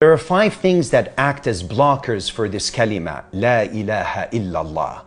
There are 5 things that act as blockers for this kalima, La ilaha illallah.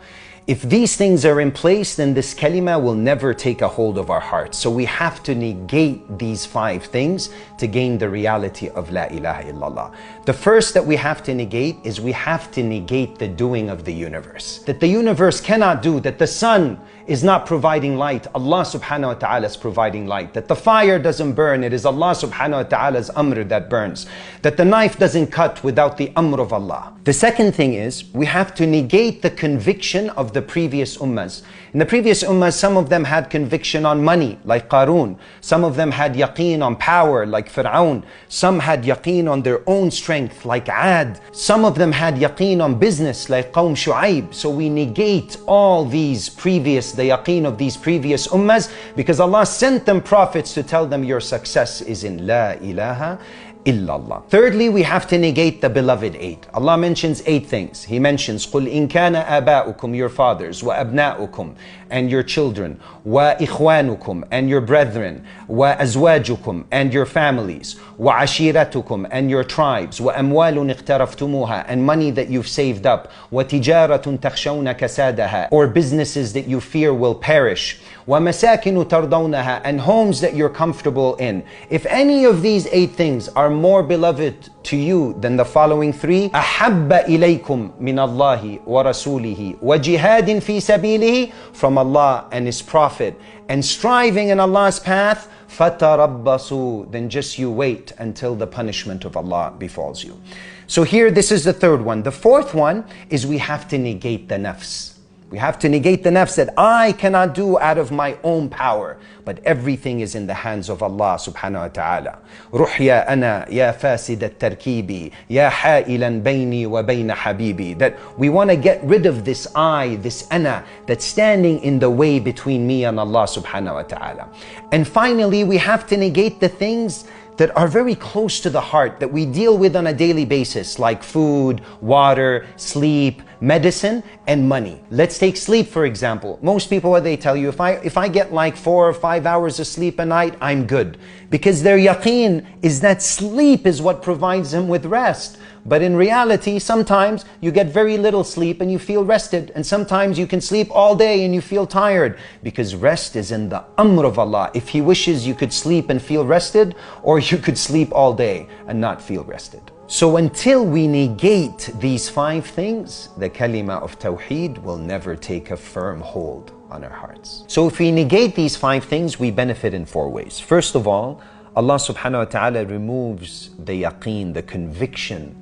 If these things are in place, then this kalima will never take a hold of our hearts. So we have to negate these 5 things to gain the reality of La ilaha illallah. The first that we have to negate is we have to negate the doing of the universe. That the universe cannot do, that the sun is not providing light, Allah subhanahu wa ta'ala is providing light. That the fire doesn't burn, it is Allah subhanahu wa ta'ala's amr that burns. That the knife doesn't cut without the amr of Allah. The second thing is, we have to negate the conviction of the previous ummahs. In the previous ummahs, some of them had conviction on money, like Qarun. Some of them had yaqeen on power, like Fir'aun. Some had yaqeen on their own strength, like Ad. Some of them had yaqeen on business, like Qawm Shu'aib. So we negate all these previous, the yaqeen of these previous ummahs, because Allah sent them prophets to tell them your success is in La ilaha illallah. Thirdly, we have to negate the beloved 8. Allah mentions 8 things. He mentions قُلْ إِن كَانَ آبَاؤُكُمْ, your fathers, وَأَبْنَاؤُكُمْ, and your children, وَإِخْوَانُكُمْ, and your brethren, وَأَزْوَاجُكُمْ, and your families, وَعَشِيرَتُكُمْ, and your tribes, وَأَمْوَالٌ اقْتَرَفْتُمُوهَا, and money that you've saved up, وَتِجَارَةٌ تَخْشَوْنَ كَسَادَهَا, or businesses that you fear will perish, وَمَسَاكِنُ تَرْضَوْنَهَا, and homes that you're comfortable in. If any of these 8 things are more beloved to you than the following 3, أَحَبَّ إِلَيْكُمْ مِنَ اللَّهِ وَرَسُولِهِ وَجِهَادٍ فِي سَبِيلِهِ, from Allah and His Prophet, and striving in Allah's path, فَتَرَبَّصُوا, then just you wait until the punishment of Allah befalls you. So here, this is the 3rd one. The 4th one is we have to negate the nafs. We have to negate the nafs, that I cannot do out of my own power, but everything is in the hands of Allah subhanahu wa ta'ala. روح يا أنا يا فاسد التركيب يا حائلا بيني وبين حبيبي. That we want to get rid of this I, this ana, that's standing in the way between me and Allah subhanahu wa ta'ala. And finally, we have to negate the things that are very close to the heart, that we deal with on a daily basis, like food, water, sleep, medicine, and money. Let's take sleep, for example. Most people, what they tell you, if I get like 4 or 5 hours of sleep a night, I'm good. Because their yaqeen is that sleep is what provides them with rest. But in reality, sometimes you get very little sleep and you feel rested. And sometimes you can sleep all day and you feel tired. Because rest is in the amr of Allah. If He wishes, you could sleep and feel rested, or you could sleep all day and not feel rested. So until we negate these 5 things, the kalima of Tawheed will never take a firm hold on our hearts. So if we negate these 5 things, we benefit in 4 ways. First of all, Allah subhanahu wa ta'ala removes the yaqeen, the conviction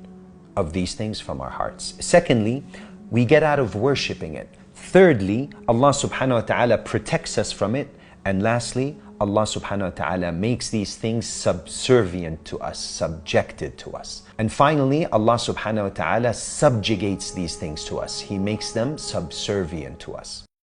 of these things from our hearts. Secondly, we get out of worshipping it. Thirdly, Allah subhanahu wa ta'ala protects us from it. And lastly, Allah subhanahu wa ta'ala makes these things subservient to us, subjected to us. And finally, Allah subhanahu wa ta'ala subjugates these things to us. He makes them subservient to us.